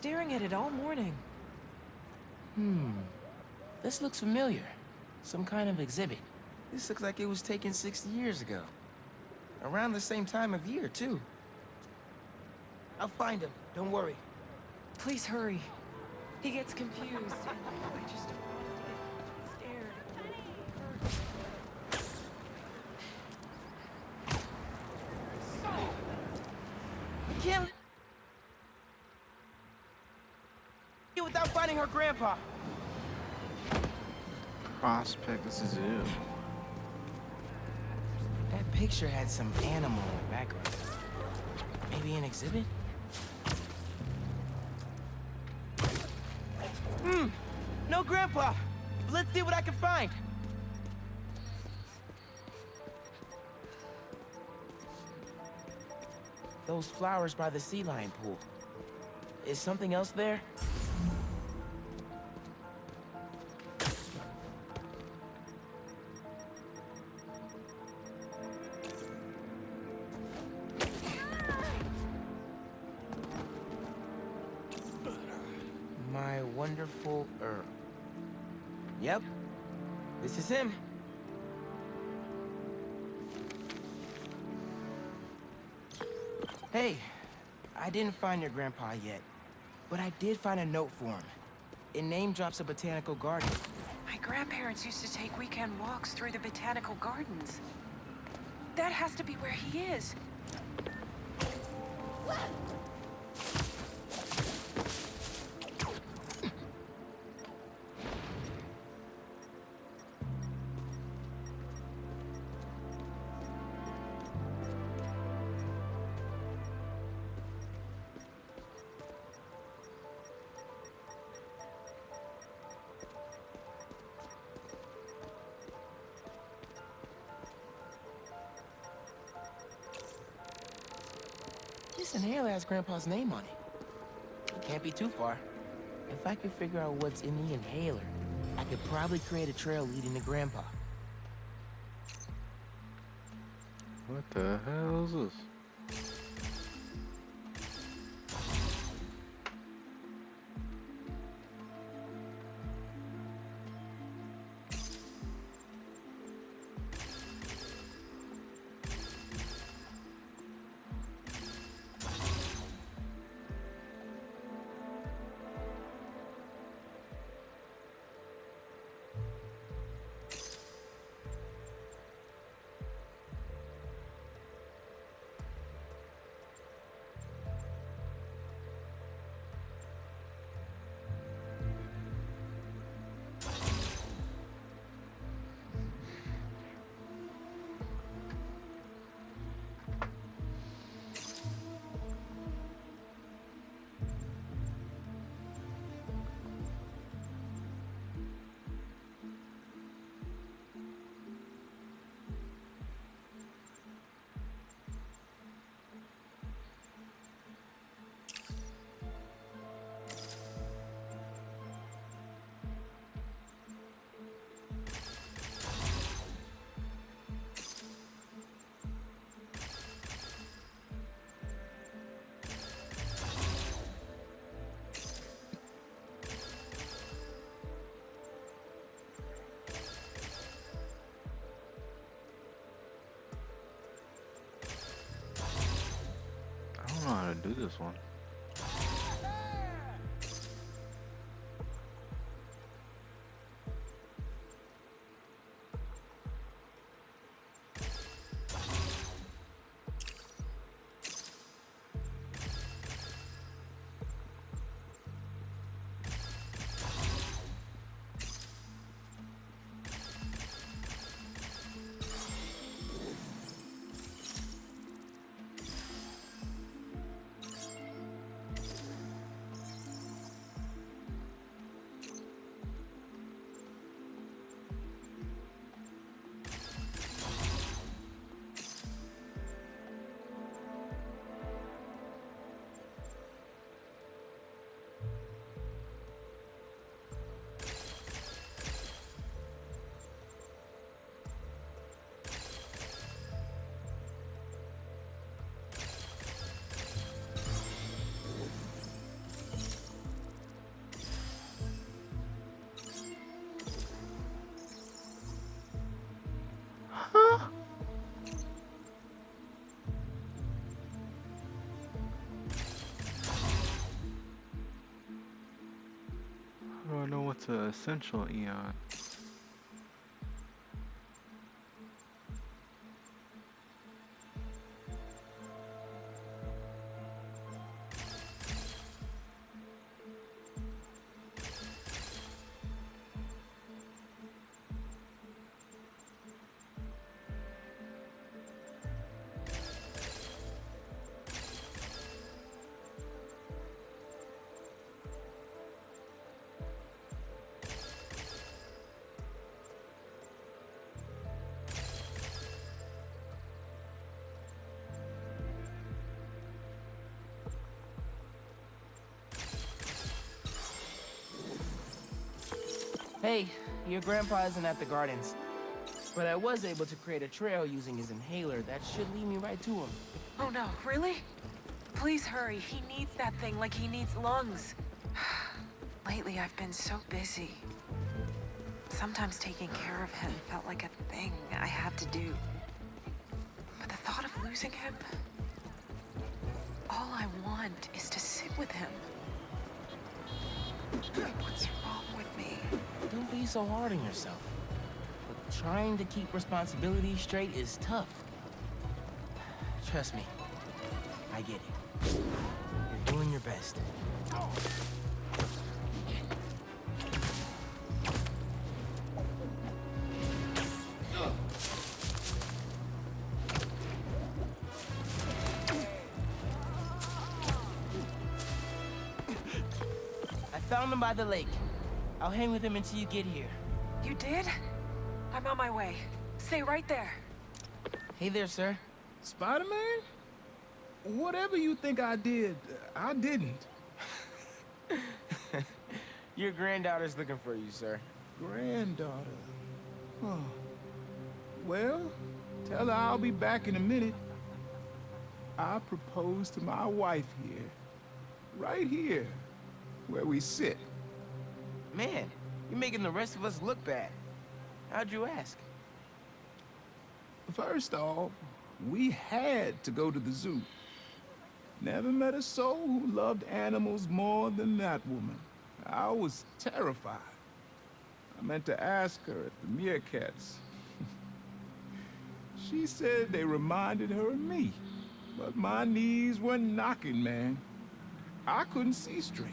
staring at it all morning. This looks familiar. Some kind of exhibit. This looks like it was taken 60 years ago. Around the same time of year, too. I'll find him, don't worry. Please hurry. He gets confused, and I just don't want him to get scared. I can't leave without finding her grandpa. Prospect Zoo. That picture had some animal in the background. Maybe an exhibit? No grandpa! Let's see what I can find! Those flowers by the sea lion pool. Is something else there? My wonderful Earl. Yep, this is him. Hey, I didn't find your grandpa yet, but I did find a note for him. It name drops a botanical garden. My grandparents used to take weekend walks through the botanical gardens. That has to be where he is. This inhaler has Grandpa's name on it. It can't be too far. If I could figure out what's in the inhaler, I could probably create a trail leading to Grandpa. What the hell is this? I don't know how to do this one. do I know what's an essential Eon? Hey, your grandpa isn't at the gardens. But I was able to create a trail using his inhaler that should lead me right to him. Oh no, really? Please hurry. He needs that thing like he needs lungs. Lately, I've been so busy. Sometimes taking care of him felt like a thing I had to do. But the thought of losing him... All I want is to sit with him. What's wrong with me? Don't be so hard on yourself. But trying to keep responsibilities straight is tough. Trust me, I get it. You're doing your best. I found him by the lake. I'll hang with him until you get here. You did? I'm on my way. Stay right there. Hey there, sir. Spider-Man? Whatever you think I did, I didn't. Your granddaughter's looking for you, sir. Granddaughter. Oh. Well, tell her I'll be back in a minute. I proposed to my wife here. Right here, where we sit. Man, you're making the rest of us look bad. How'd you ask? First off, we had to go to the zoo. Never met a soul who loved animals more than that woman. I was terrified. I meant to ask her at the meerkats. She said they reminded her of me, but my knees were knocking, man. I couldn't see straight.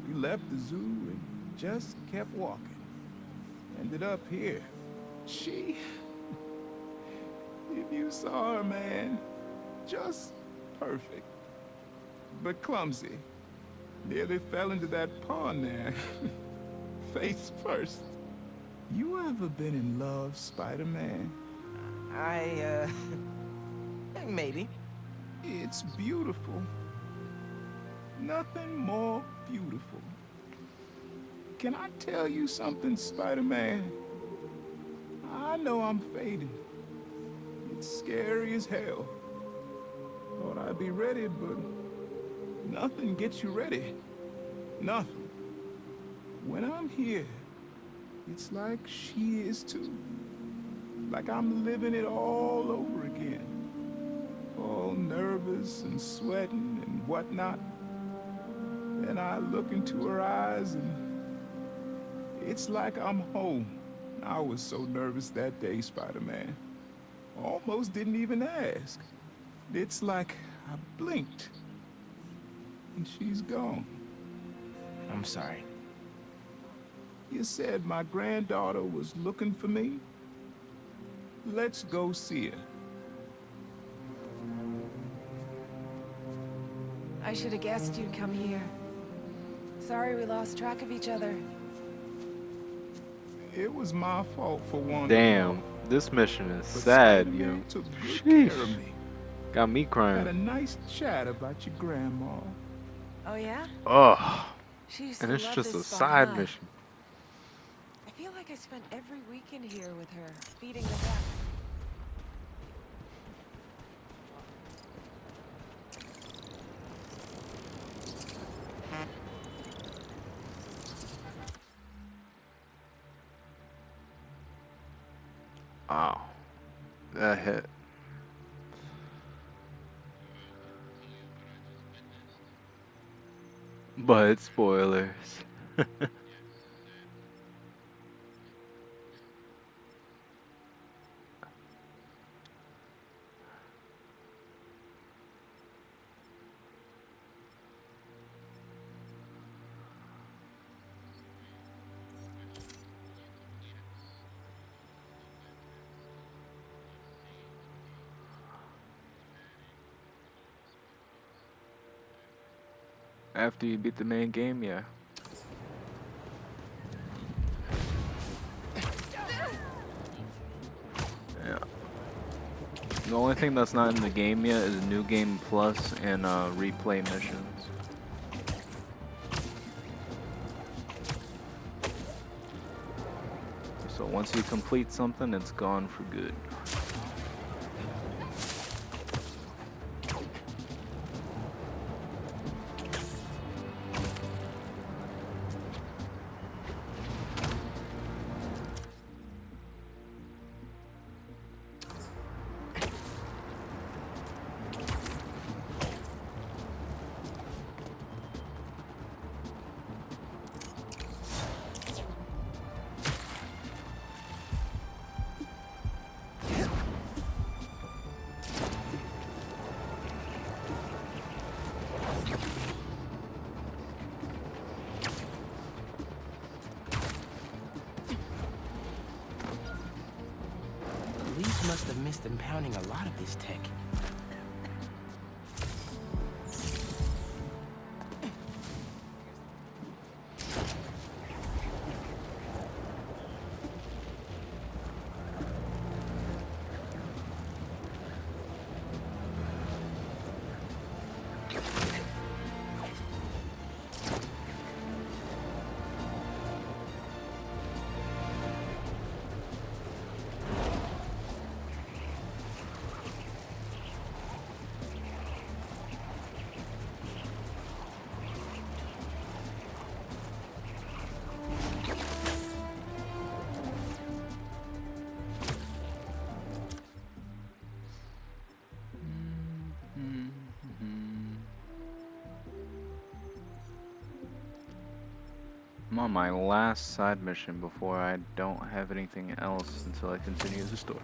We left the zoo and just kept walking. Ended up here. She... If you saw her, man, just perfect. But clumsy. Nearly fell into that pond there. Face first. You ever been in love, Spider-Man? Maybe. It's beautiful. Nothing more beautiful. Can I tell you something, Spider-Man? I know I'm faded. It's scary as hell. Thought I'd be ready, but nothing gets you ready. Nothing. When I'm here, it's like she is too. Like I'm living it all over again. All nervous and sweating and whatnot. Then I look into her eyes and it's like I'm home. I was so nervous that day, Spider-Man. Almost didn't even ask. It's like I blinked and she's gone. I'm sorry. You said my granddaughter was looking for me? Let's go see her. I should have guessed you'd come here. Sorry we lost track of each other. It was my fault for one. Damn, this mission is But sad, Spider-Man yo. took good Sheesh. care of me. Got me Had a crying. nice chat about your grandma. Oh yeah? Ugh. She used And to it's love just this a spot, side huh? mission. I feel like I spent every weekend here with her, feeding the duck. Wow. That hit. But spoilers. After you beat the main game, yeah. Yeah. The only thing that's not in the game yet is New Game Plus and replay missions. So once you complete something, it's gone for good. Police must have missed impounding a lot of this tech. I'm on my last side mission before I don't have anything else until I continue the story.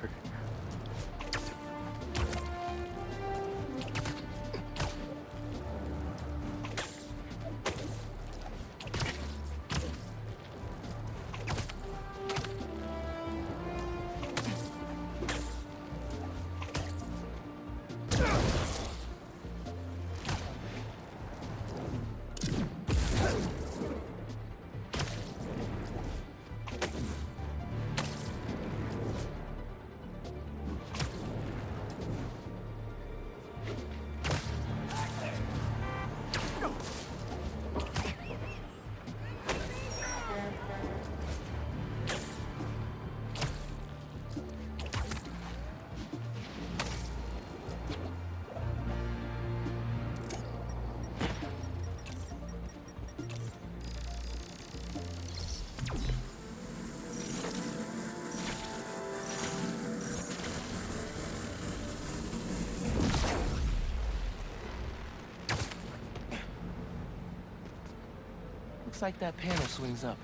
Looks like that panel swings up.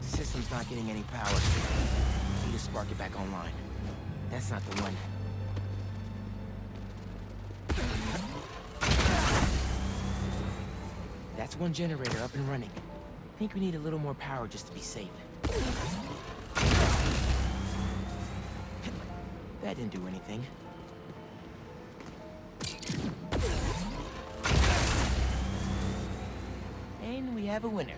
System's not getting any power. Need to spark it back online. That's not the one. That's one generator up and running. Think we need a little more power just to be safe. That didn't do anything. And we have a winner.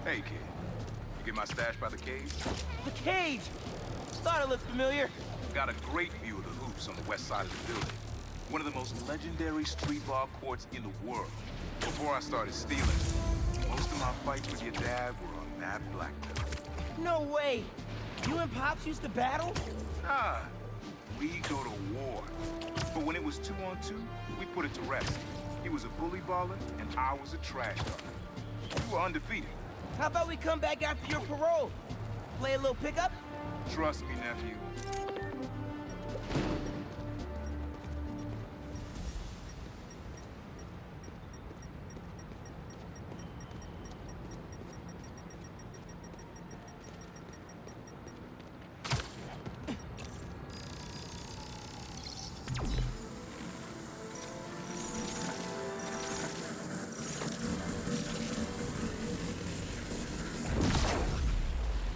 Hey, kid. You get my stash by the cave? The cage! Thought it looked familiar. Got a great view of the hoops on the west side of the building. One of the most legendary street ball courts in the world. Before I started stealing, most of my fights with your dad were on that blacktop. No way! You and Pops used to battle? Ah, we go to war. But when it was 2-on-2, we put it to rest. He was a bully baller, and I was a trash talker. We were undefeated. How about we come back after your parole? Play a little pickup? Trust me, nephew.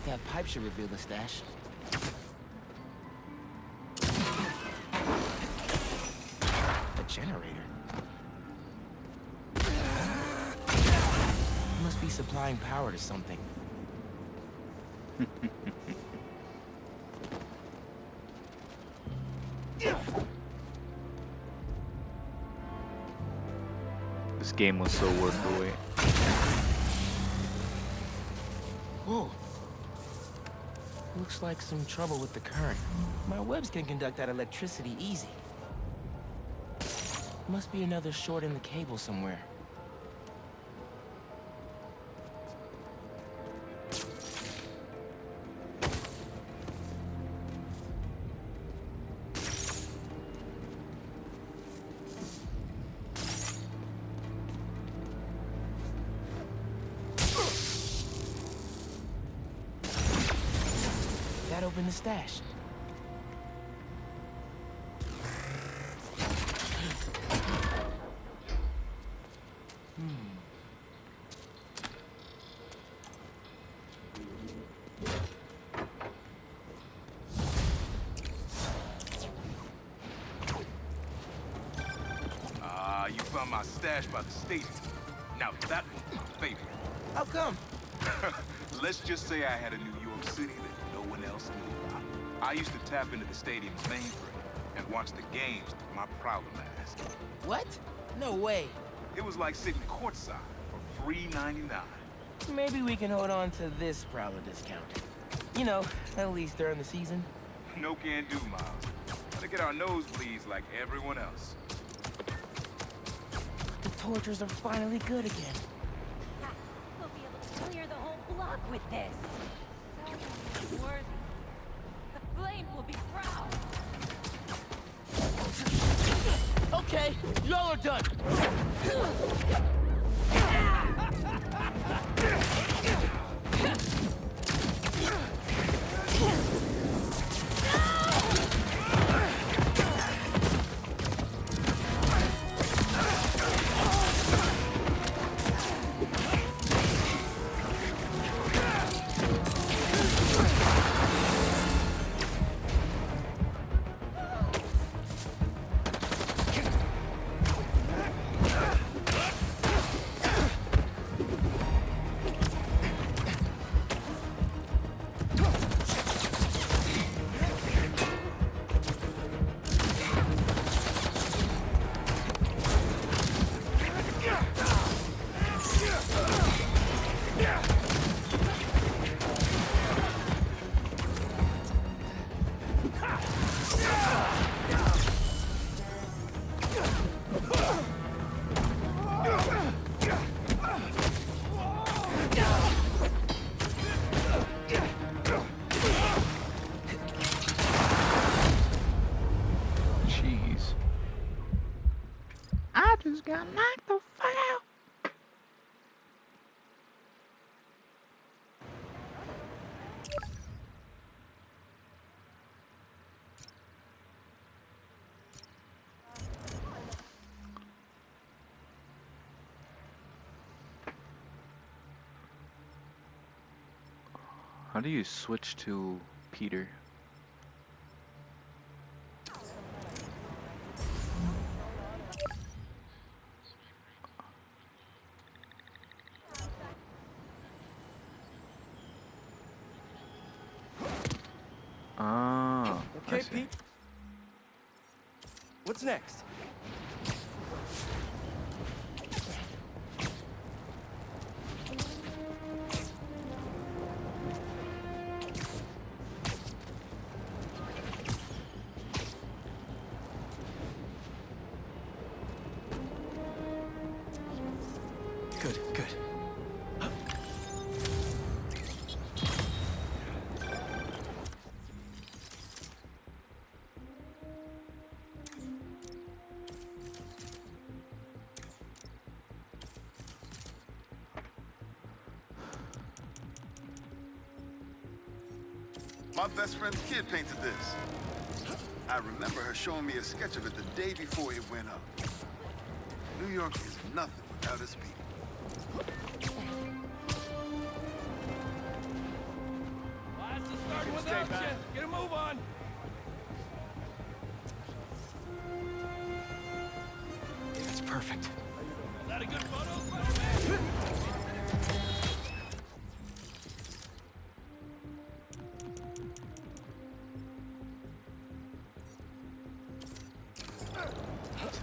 That pipe should reveal the stash. A generator. Must be supplying power to something. This game was so worth the wait. Whoa. Looks like some trouble with the current. My webs can conduct that electricity easy. Must be another short in the cable somewhere. That opened the stash. You found my stash by the stadium. Now that one's my favorite. How come? Let's just say I had a New York City that no one else knew about. I used to tap into the stadium's mainframe and watch the games through my Prowler mask. What? No way. It was like sitting courtside for $3.99. Maybe we can hold on to this Prowler discount. You know, at least during the season. No can do, Miles. Gotta get our nosebleeds like everyone else. The tortures are finally good again. We'll be able to clear the whole block with this. So worthy. The flame will be proud. Okay, y'all are done. Jeez. I just got knocked the fuck out. How do you switch to Peter? Ah, I Okay, see. Pete. What's next? Good, good. My best friend's kid painted this. I remember her showing me a sketch of it the day before it went up. New York is nothing without its people. Class is starting without you. Get a move on. That's perfect. Is that a good photo, Spider-Man?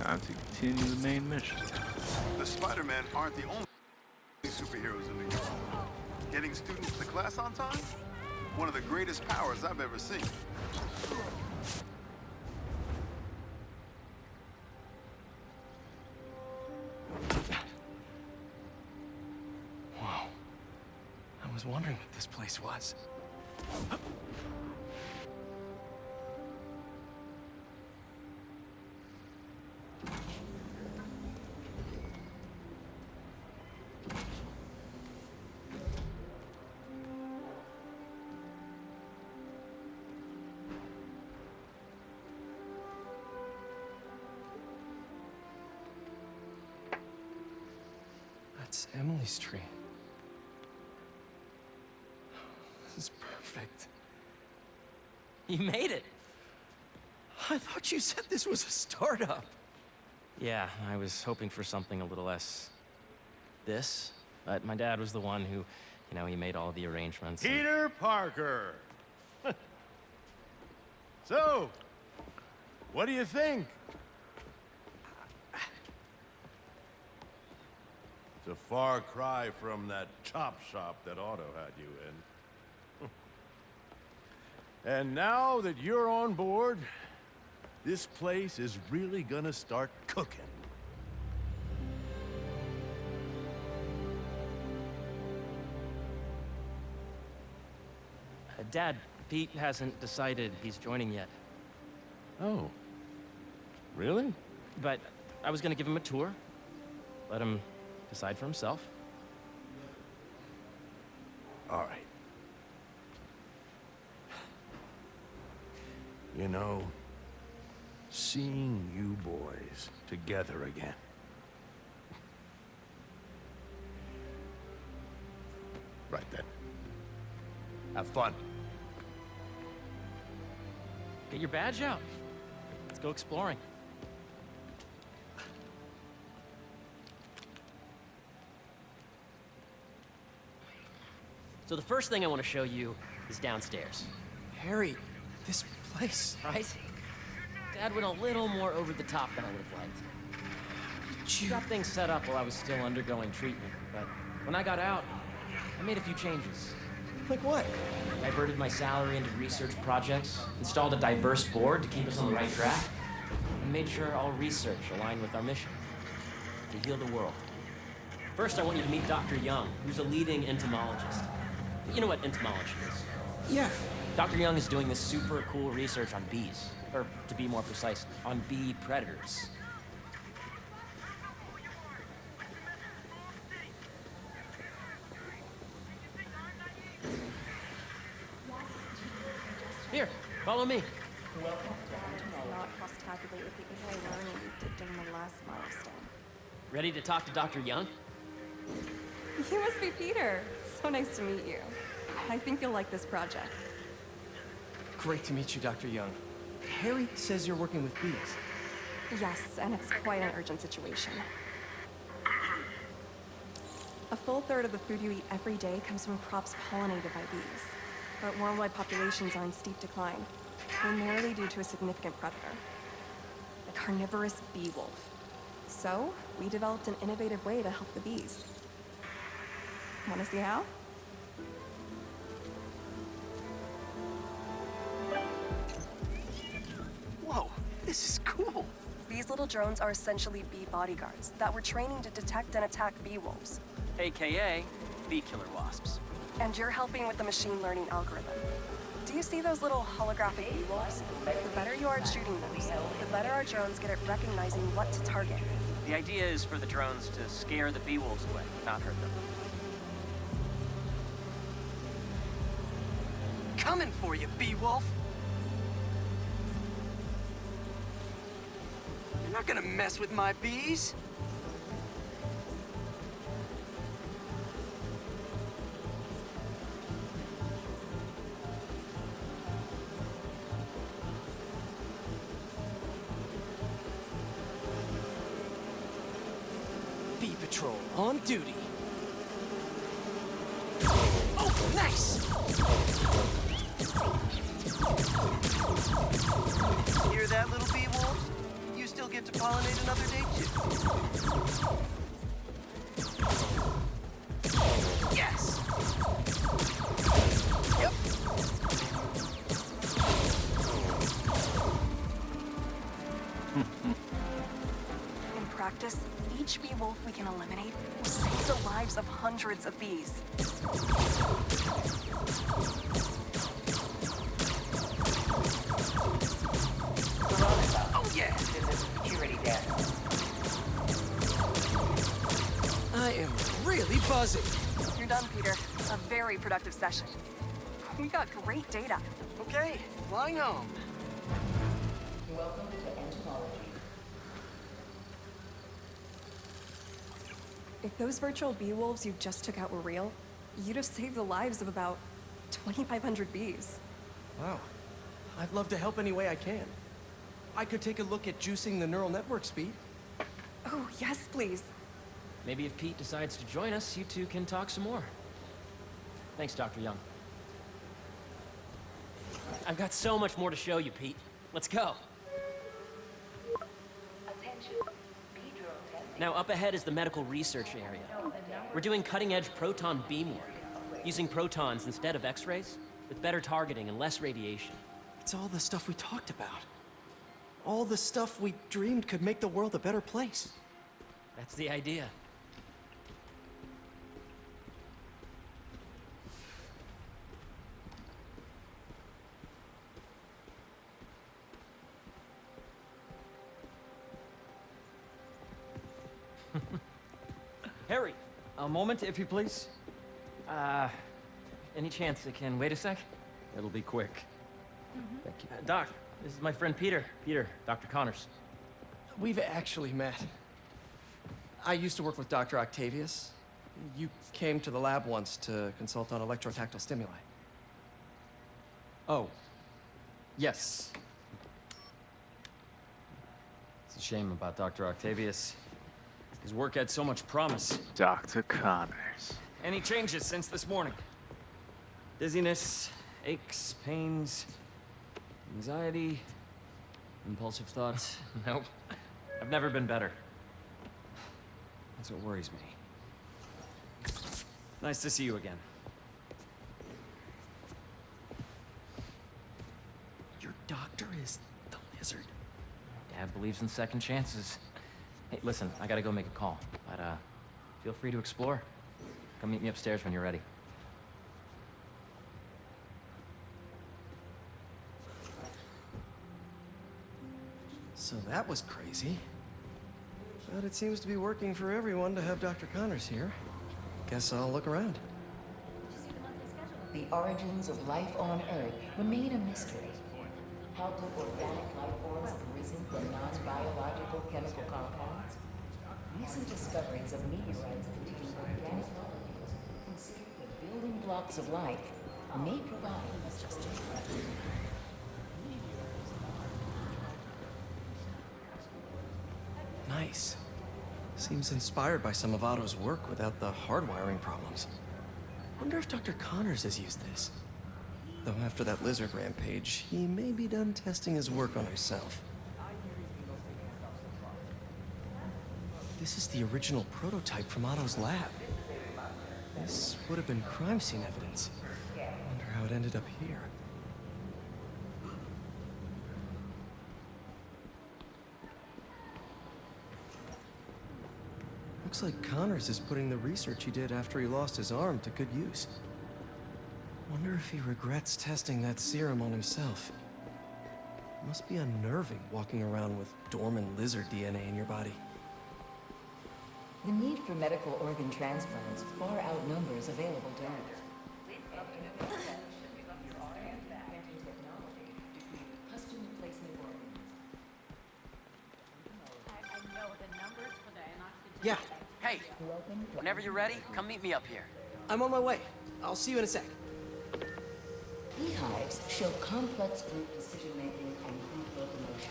Time to continue the main mission. The Spider-Man aren't the only superheroes in New York. Getting students to class on time? One of the greatest powers I've ever seen. Wow. I was wondering what this place was. That's Emily's tree. This is perfect. You made it! I thought you said this was a startup. Yeah, I was hoping for something a little less... this, but my dad was the one who, he made all the arrangements. and- Peter Parker. So, what do you think? It's a far cry from that chop shop that Otto had you in. And now that you're on board, this place is really gonna start cooking. Dad, Pete hasn't decided he's joining yet. Oh. Really? But I was gonna give him a tour. Let him decide for himself. All right. You know, seeing you boys together again. Right then. Have fun. Get your badge out. Let's go exploring. So the first thing I want to show you is downstairs, Harry, this place. right? Dad went a little more over the top than I would have liked. He got things set up while I was still undergoing treatment, but when I got out, I made a few changes. Like what? Diverted my salary into research projects, installed a diverse board to keep us on the right track, and made sure all research aligned with our mission, to heal the world. First, I want you to meet Dr. Young, who's a leading entomologist. You know what entomology is? Yeah. Dr. Young is doing this super cool research on bees, or to be more precise, on bee predators. Here, follow me. Not cross-tabulate with the AI learning we did during the last milestone. Ready to talk to Dr. Young? You must be Peter. So nice to meet you. I think you'll like this project. Great to meet you, Dr. Young. Harry says you're working with bees. Yes, and it's quite an urgent situation. A full third of the food you eat every day comes from crops pollinated by bees. But worldwide populations are in steep decline, primarily due to a significant predator, the carnivorous bee wolf. So, we developed an innovative way to help the bees. Want to see how? Whoa, this is cool. These little drones are essentially bee bodyguards that we're training to detect and attack bee wolves. AKA bee killer wasps. And you're helping with the machine learning algorithm. Do you see those little holographic bee wolves? The better you are at shooting those, the better our drones get at recognizing what to target. The idea is for the drones to scare the bee wolves away, not hurt them. coming for you, Beowulf. You're not gonna mess with my bees. Bee Patrol on duty. Oh, nice! Hear that, little bee wolf? You still get to pollinate another day, too. Yes! Yep. In practice, each bee wolf we can eliminate will save the lives of hundreds of bees. Oh, yeah! I am really buzzing. You're done, Peter. A very productive session. We got great data. Okay, flying home. Welcome to entomology. If those virtual bee wolves you just took out were real, you'd have saved the lives of about 2,500 bees. Wow. I'd love to help any way I can. I could take a look at juicing the neural network speed. Oh, yes, please. Maybe if Pete decides to join us, you two can talk some more. Thanks, Dr. Young. I've got so much more to show you, Pete. Let's go. Attention. Pedro testing. Now, up ahead is the medical research area. We're doing cutting-edge proton beam work, using protons instead of X-rays, with better targeting and less radiation. It's all the stuff we talked about. All the stuff we dreamed could make the world a better place. That's the idea. Harry, A moment, if you please. any chance it can wait a sec? It'll be quick. Thank you. Doc, this is my friend Peter. Peter, Dr. Connors. We've actually met. I used to work with Dr. Octavius. You came to the lab once to consult on electrotactile stimuli. Oh. Yes. It's a shame about Dr. Octavius. His work had so much promise. Dr. Connors. Any changes since this morning? Dizziness, aches, pains, anxiety, impulsive thoughts. Nope. I've never been better. That's what worries me. Nice to see you again. Your doctor is the lizard. Dad believes in second chances. Hey, listen, I gotta go make a call, but feel free to explore. Come meet me upstairs when you're ready. So that was crazy. But it seems to be working for everyone to have Dr. Connors here. Guess I'll look around. The origins of life on Earth remain a mystery. How do organic life forms have arisen from non-biological chemical compounds? Recent discoveries of meteorites containing organic molecules considered the building blocks of life may provide Nice. Seems inspired by some of Otto's work without the hardwiring problems. Wonder if Dr. Connors has used this. Though after that lizard rampage, he may be done testing his work on himself. This is the original prototype from Otto's lab. This would have been crime scene evidence. Wonder how it ended up here. Looks like Connors is putting the research he did after he lost his arm to good use. Wonder if he regrets testing that serum on himself. Must be unnerving walking around with dormant lizard DNA in your body. the need for medical organ transplants far outnumbers available donors. Yeah, Hey, whenever you're ready, come meet me up here. I'm on my way. I'll see you in a sec. Beehives show complex group decision-making and group locomotion.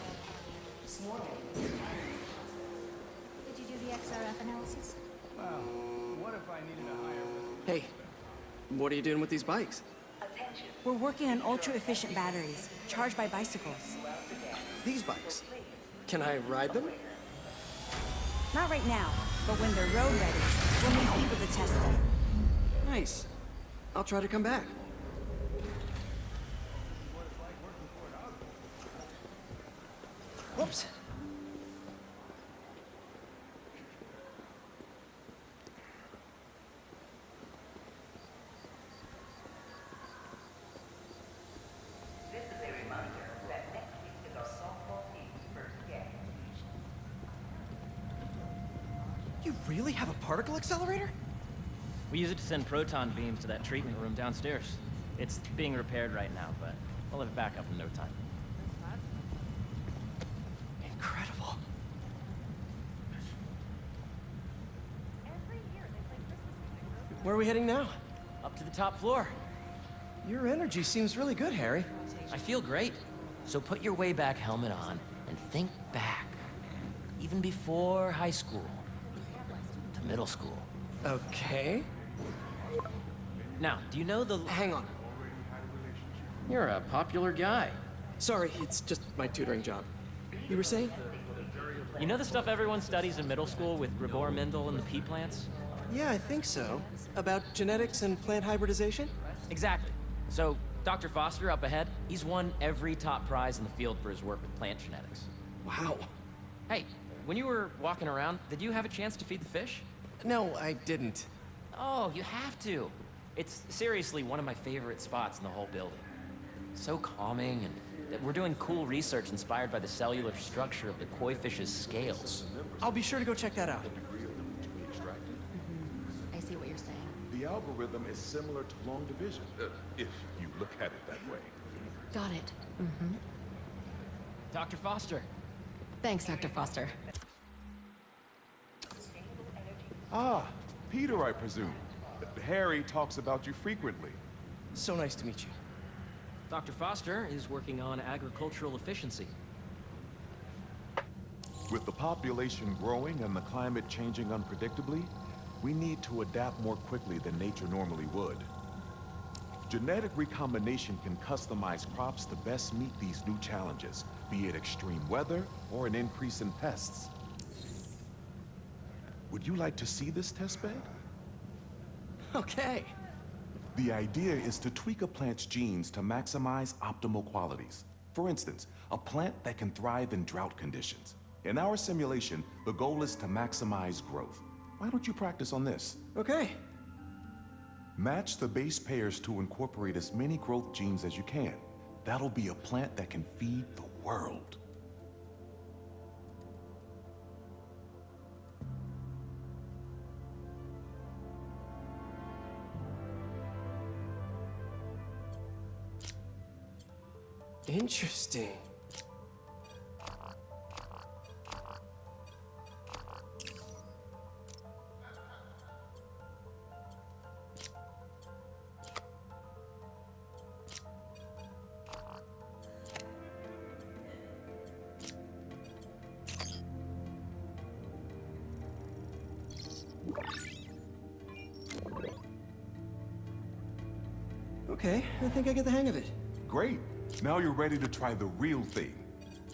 Swarming. Did you do the XRF analysis? Wow, what if I needed a higher resolution? Hey, what are you doing with these bikes? We're working on ultra-efficient batteries, charged by bicycles. These bikes? Can I ride them? Not right now, but when they're road ready, we'll need people to test them. Nice. I'll try to come back. Whoops. You really have a particle accelerator? We use it to send proton beams to that treatment room downstairs. It's being repaired right now, but we'll have it back up in no time. Incredible. Where are we heading now? Up to the top floor. Your energy seems really good, Harry. I feel great. So put your Wayback helmet on and think back. Even before high school. To middle school. Okay. Now, do you know the... Hang on. You're a popular guy. Sorry, it's just my tutoring job. You were saying? You know the stuff everyone studies in middle school with Gregor Mendel and the pea plants? Yeah, I think so. About genetics and plant hybridization? Exactly. So, Dr. Foster up ahead, he's won every top prize in the field for his work with plant genetics. Wow. Hey, when you were walking around, did you have a chance to feed the fish? No, I didn't. Oh, you have to. It's seriously one of my favorite spots in the whole building. So calming, and we're doing cool research inspired by the cellular structure of the koi fish's scales. I'll be sure to go check that out. I see what you're saying. The algorithm is similar to long division, if you look at it that way. Got it. Dr. Foster. Thanks, Dr. Foster. Ah, Peter, I presume. Harry talks about you frequently. So nice to meet you. Dr. Foster is working on agricultural efficiency. With the population growing and the climate changing unpredictably, we need to adapt more quickly than nature normally would. Genetic recombination can customize crops to best meet these new challenges, be it extreme weather or an increase in pests. Would you like to see this testbed? Okay. The idea is to tweak a plant's genes to maximize optimal qualities. For instance, a plant that can thrive in drought conditions. In our simulation, the goal is to maximize growth. Why don't you practice on this? Okay. Match the base pairs to incorporate as many growth genes as you can. That'll be a plant that can feed the world. Interesting. Okay, I think I get the hang of it. Great. Now you're ready to try the real thing.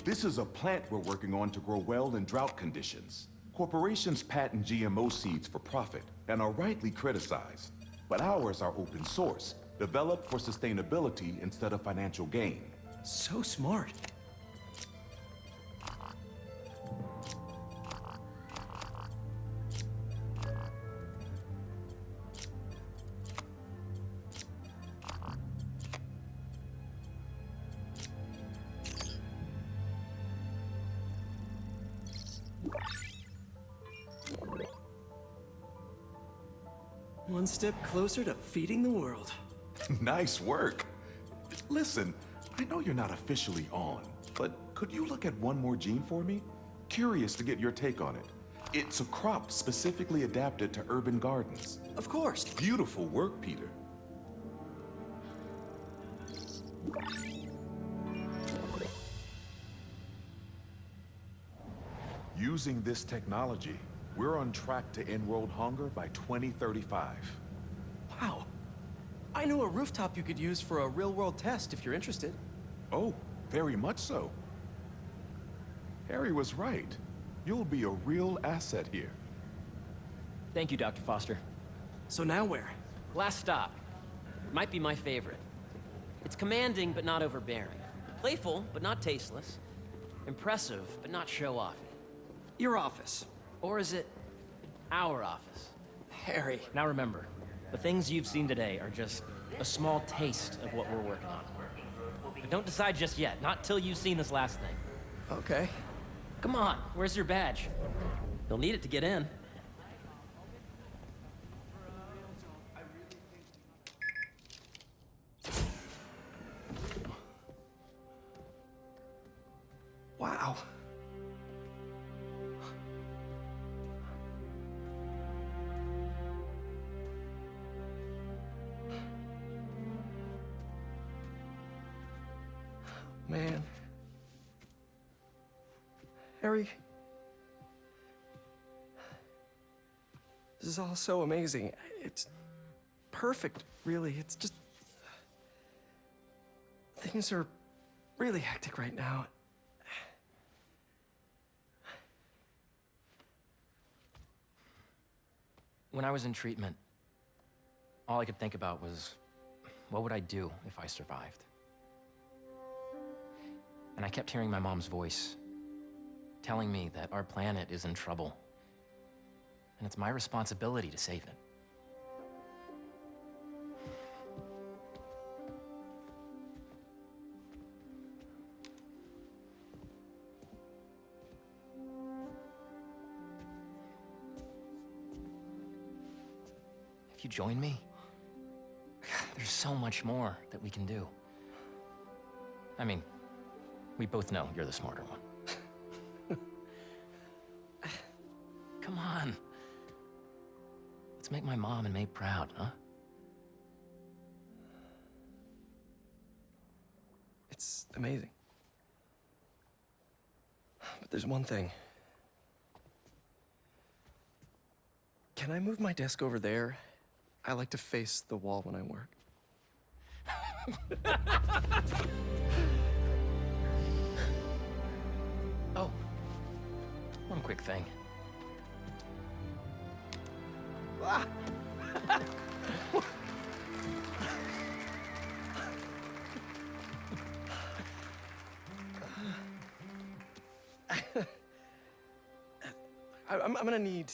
This is a plant we're working on to grow well in drought conditions. Corporations patent GMO seeds for profit and are rightly criticized. But ours are open source, developed for sustainability instead of financial gain. So smart. One step closer to feeding the world. Nice work. Listen, I know you're not officially on, but could you look at one more gene for me? Curious to get your take on it. It's a crop specifically adapted to urban gardens. Of course. Beautiful work, Peter. Using this technology, we're on track to end world hunger by 2035. Wow. I know a rooftop you could use for a real-world test if you're interested. Oh, very much so. Harry was right. You'll be a real asset here. Thank you, Dr. Foster. So now where? Last stop. Might be my favorite. It's commanding, but not overbearing. Playful, but not tasteless. Impressive, but not show-offy. Your office. Or is it our office? Harry. Now remember, the things you've seen today are just a small taste of what we're working on. But don't decide just yet, not till you've seen this last thing. Okay. Come on, where's your badge? You'll need it to get in. Wow. Man. Harry. This is all so amazing. It's perfect, really. It's just... Things are really hectic right now. When I was in treatment, all I could think about was, what would I do if I survived? And I kept hearing my mom's voice, telling me that our planet is in trouble, and it's my responsibility to save it. If you join me, there's so much more that we can do. I mean, we both know you're the smarter one. Come on. Let's make my mom and May proud, huh? It's amazing. But there's one thing. Can I move my desk over there? I like to face the wall when I work. Oh, one quick thing. Ah! I'm gonna need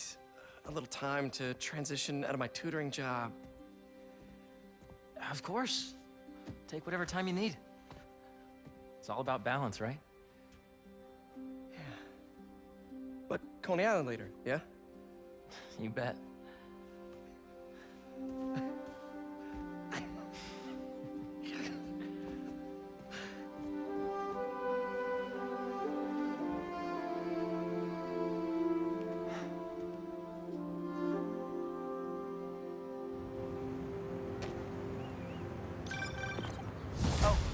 a little time to transition out of my tutoring job. Of course. Take whatever time you need. It's all about balance, right? Yeah. But Coney Island later, yeah? You bet.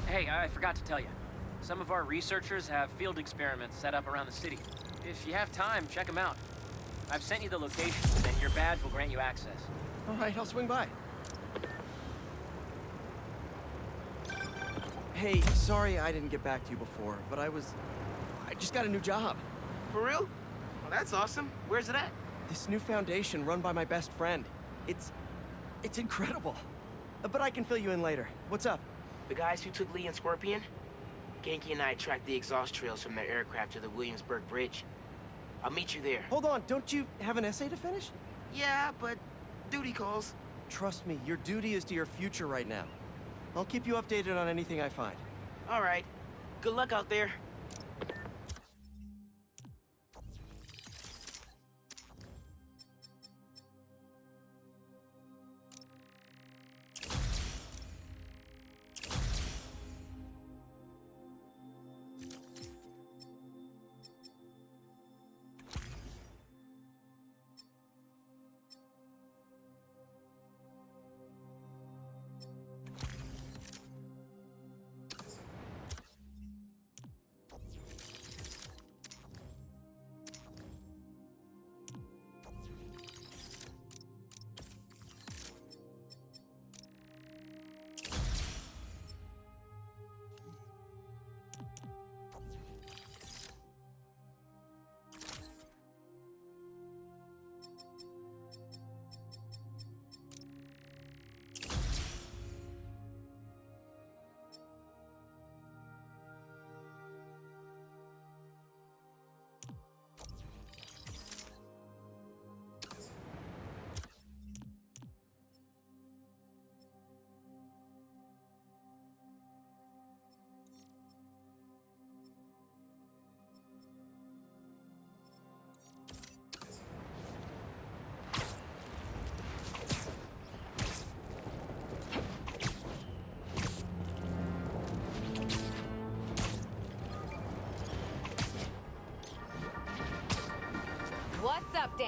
Hey, I forgot to tell you. Some of our researchers have field experiments set up around the city. If you have time, check them out. I've sent you the locations, and your badge will grant you access. All right, I'll swing by. Hey, sorry I didn't get back to you before, but I just got a new job. For real? Well, that's awesome. Where's it at? This new foundation run by my best friend. It's incredible. But I can fill you in later. What's up? The guys who took Lee and Scorpion? Genki and I tracked the exhaust trails from their aircraft to the Williamsburg Bridge. I'll meet you there. Hold on, don't you have an essay to finish? Yeah, but duty calls. Trust me, your duty is to your future right now. I'll keep you updated on anything I find. All right. Good luck out there.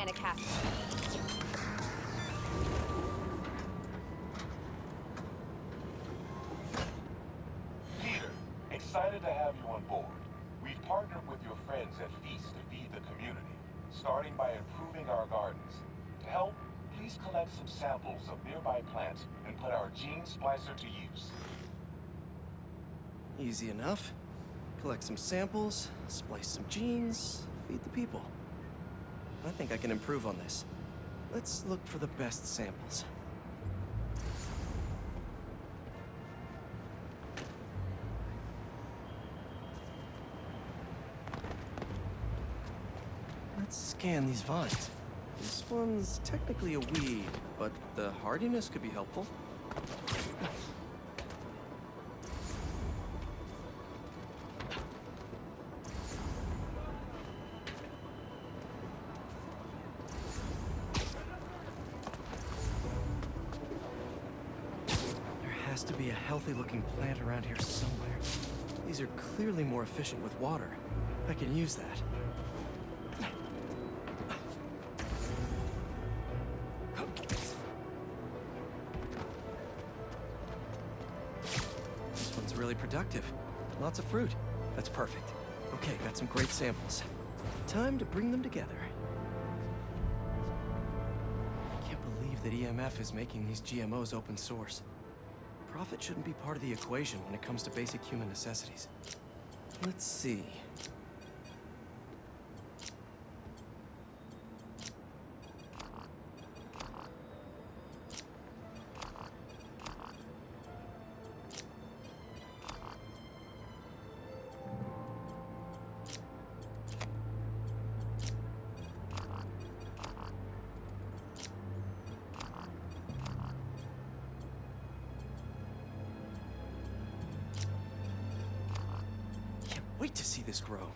organic acid. Peter, excited to have you on board. We've partnered with your friends at Feast to feed the community, starting by improving our gardens. To help, please collect some samples of nearby plants and put our gene splicer to use. Easy enough. Collect some samples, splice some genes, feed the people. I think I can improve on this. Let's look for the best samples. Let's scan these vines. This one's technically a weed, but the hardiness could be helpful. There has to be a healthy-looking plant around here somewhere. These are clearly more efficient with water. I can use that. This one's really productive. Lots of fruit. That's perfect. Okay, got some great samples. Time to bring them together. I can't believe that EMF is making these GMOs open source. Profit shouldn't be part of the equation when it comes to basic human necessities. Let's see. Wait to see this grow.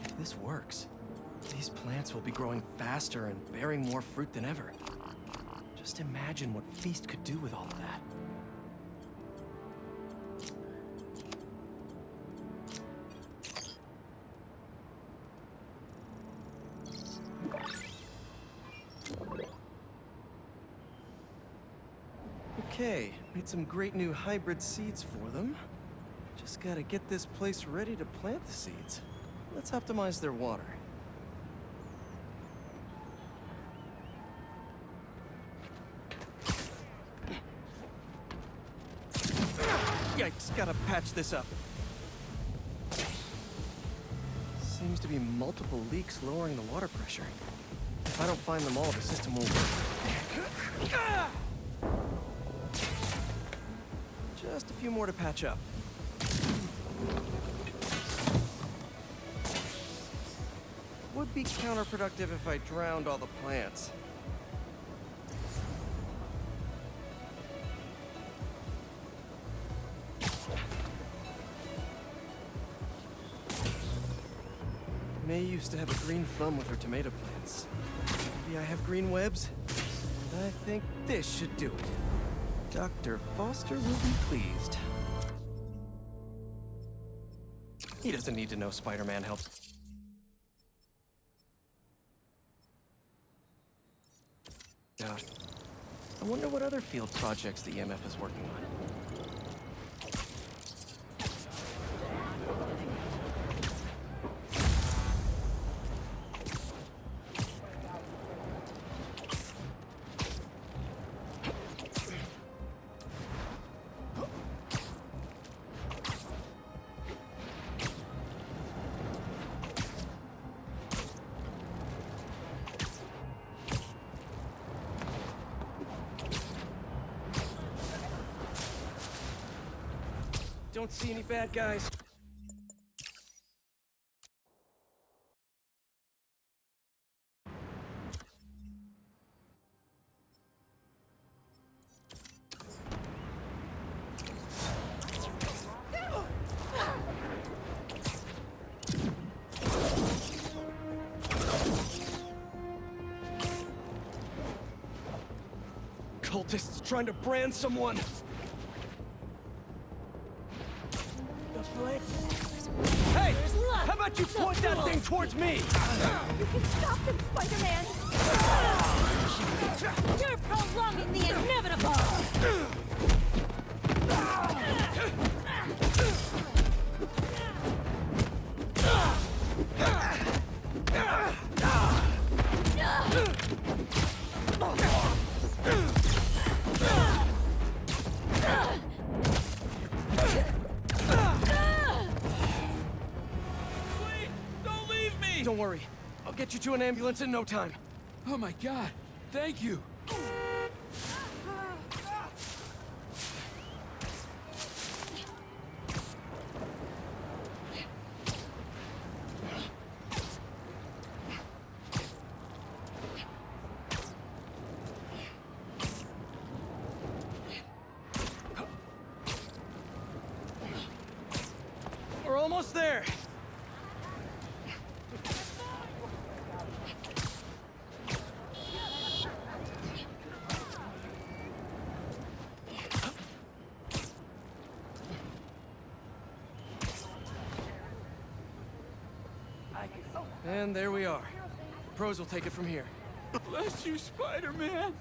If this works, these plants will be growing faster and bearing more fruit than ever. Just imagine what Feast could do with all of that. Okay, made some great new hybrid seeds for them. Just gotta get this place ready to plant the seeds. Let's optimize their water. Yikes, gotta patch this up. Seems to be multiple leaks lowering the water pressure. If I don't find them all, the system won't work. Just a few more to patch up. Would be counterproductive if I drowned all the plants. May used to have a green thumb with her tomato plants. Maybe I have green webs? And I think this should do it. Dr. Foster will be pleased. He doesn't need to know Spider-Man helped. I wonder what other field projects the EMF is working on. Don't see any bad guys. cultists trying to brand someone. Hey! How about you point that thing towards me? You can stop them, Spider-Man! You're prolonging the inevitable! Don't worry. I'll get you to an ambulance in no time. Oh my god, thank you. We're almost there. And there we are. Pros will take it from here. Bless you, Spider-Man.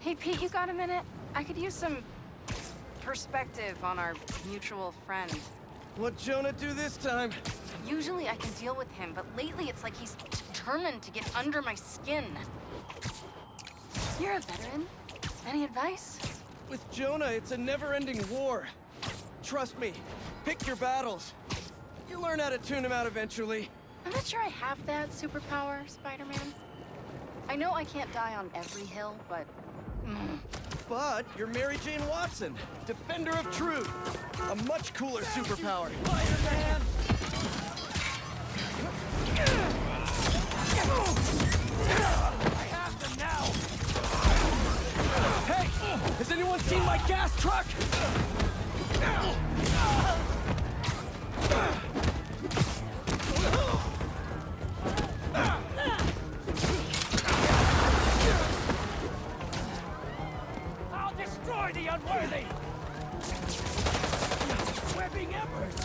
Hey, Pete, you got a minute? I could use some perspective on our mutual friend. What'd Jonah do this time? Usually I can deal with him, but lately it's like he's determined to get under my skin. You're a veteran. Any advice? With Jonah, it's a never-ending war. Trust me, pick your battles. You learn how to tune him out eventually. I'm not sure I have that superpower, Spider-Man. I know I can't die on every hill, but... But you're Mary Jane Watson, defender of truth. A much cooler superpower. Spider-Man! I have them now! Hey! Has anyone seen my gas truck? I'll destroy the unworthy! Webbing embers!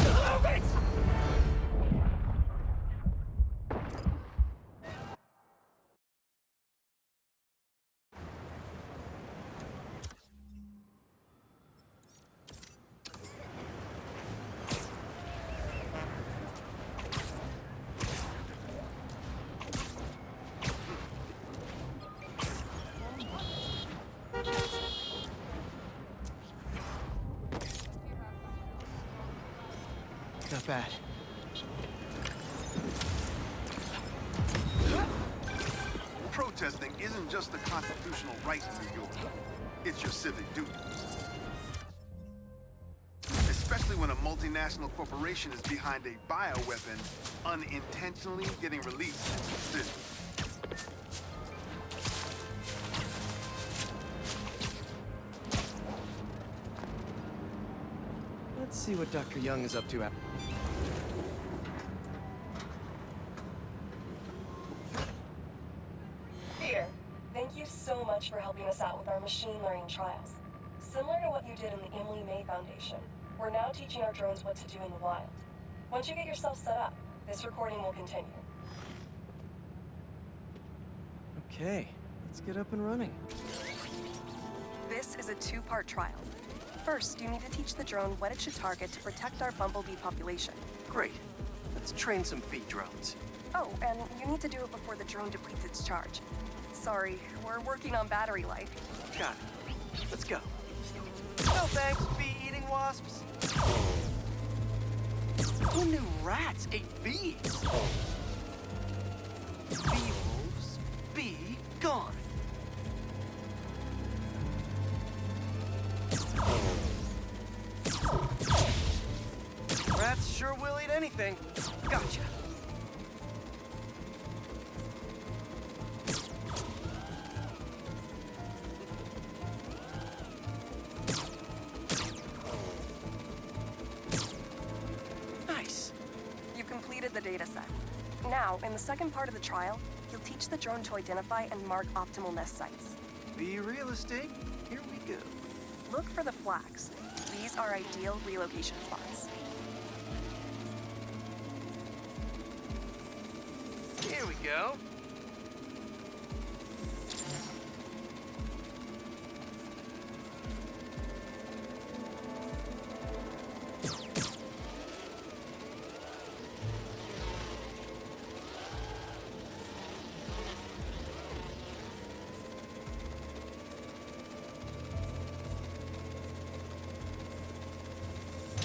Move it! not bad. Protesting isn't just a constitutional right in New York. It's your civic duty. Especially when a multinational corporation is behind a bioweapon unintentionally getting released into the city. Let's see what Dr. Young is up to after. Peter, thank you so much for helping us out with our machine learning trials. Similar to what you did in the Emily May Foundation, we're now teaching our drones what to do in the wild. Once you get yourself set up, this recording will continue. Okay, let's get up and running. This is a two-part trial. First, you need to teach the drone what it should target to protect our bumblebee population. Great. Let's train some bee drones. Oh, and you need to do it before the drone depletes its charge. Sorry, we're working on battery life. Got it. Let's go. No thanks, bee-eating wasps. Who knew rats ate bees? Bee wolves, be gone. Rats sure will eat anything. Gotcha. Nice. You've completed the data set. Now, in the second part of the trial, you'll teach the drone to identify and mark optimal nest sites. Bee real estate, here we go. Look for the flags. These are ideal relocation spots. Here we go.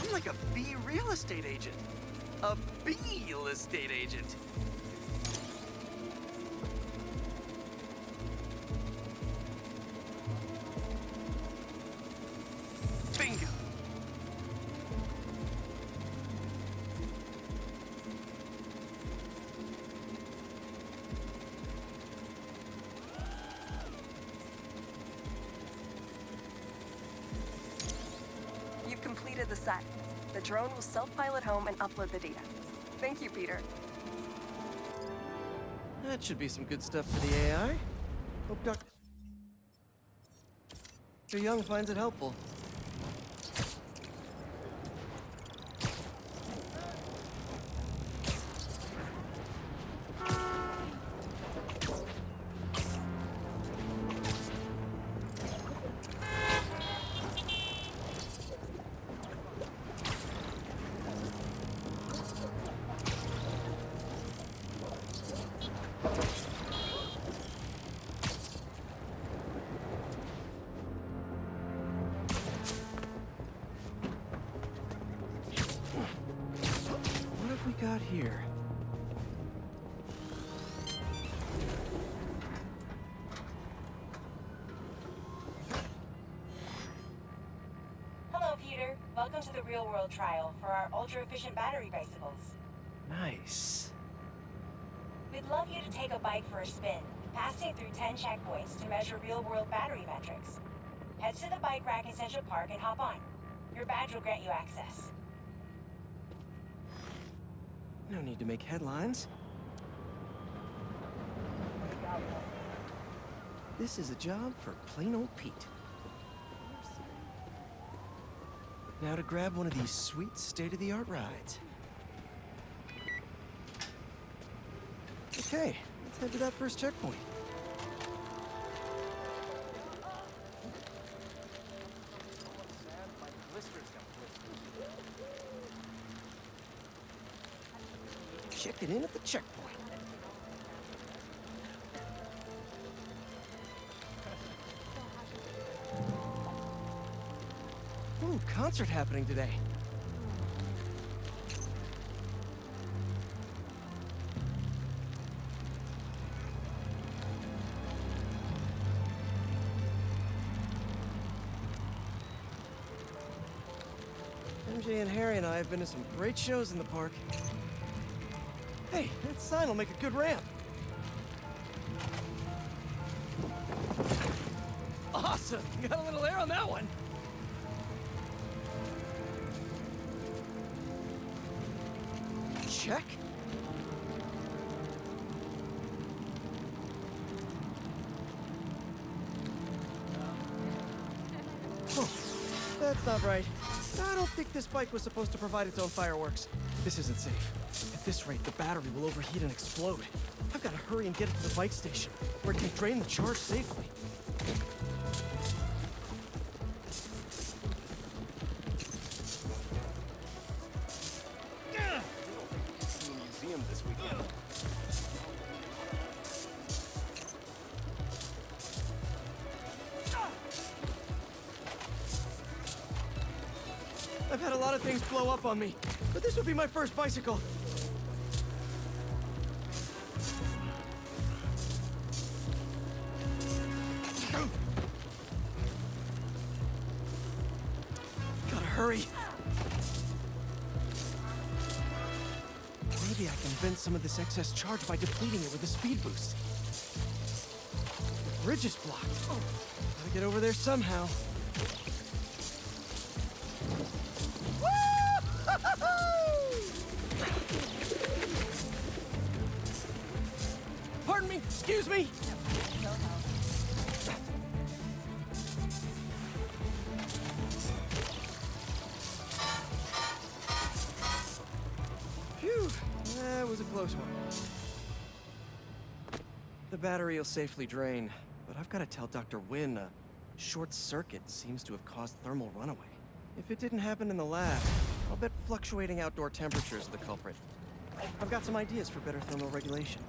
I'm like a bee real estate agent. A bee-real estate agent. Bingo. You've completed the set. The drone will self-pilot home and upload the data. Thank you, Peter. That should be some good stuff for the AI. Hope Dr. Young finds it helpful. What have we got here? Hello, Peter. Welcome to the real-world trial for our ultra-efficient battery bicycles. Nice. We'd love you to take a bike for a spin, passing through 10 checkpoints to measure real-world battery metrics. Head to the bike rack in Central Park and hop on. Your badge will grant you access. No need to make headlines. This is a job for plain old Pete. Now to grab one of these sweet state-of-the-art rides. Okay, let's head to that first checkpoint. Checking in at the checkpoint. Ooh, concert happening today. MJ and Harry and I have been to some great shows in the park. Hey, that sign will make a good ramp. Awesome! You got a little air on that one. Check. Oh, that's not right. I don't think this bike was supposed to provide its own fireworks. This isn't safe. At this rate, the battery will overheat and explode. I've got to hurry and get it to the bike station, where it can drain the charge safely. Museum this weekend. I've had a lot of things blow up on me, but this would be my first bicycle. Gotta hurry. Maybe I can vent some of this excess charge by depleting it with a speed boost. The bridge is blocked. Oh, gotta get over there somehow. Pardon me, excuse me. Phew, that was a close one. The battery will safely drain, but I've got to tell Dr. Wynn a short circuit seems to have caused thermal runaway. If it didn't happen in the lab, I'll bet fluctuating outdoor temperatures are the culprit. I've got some ideas for better thermal regulation.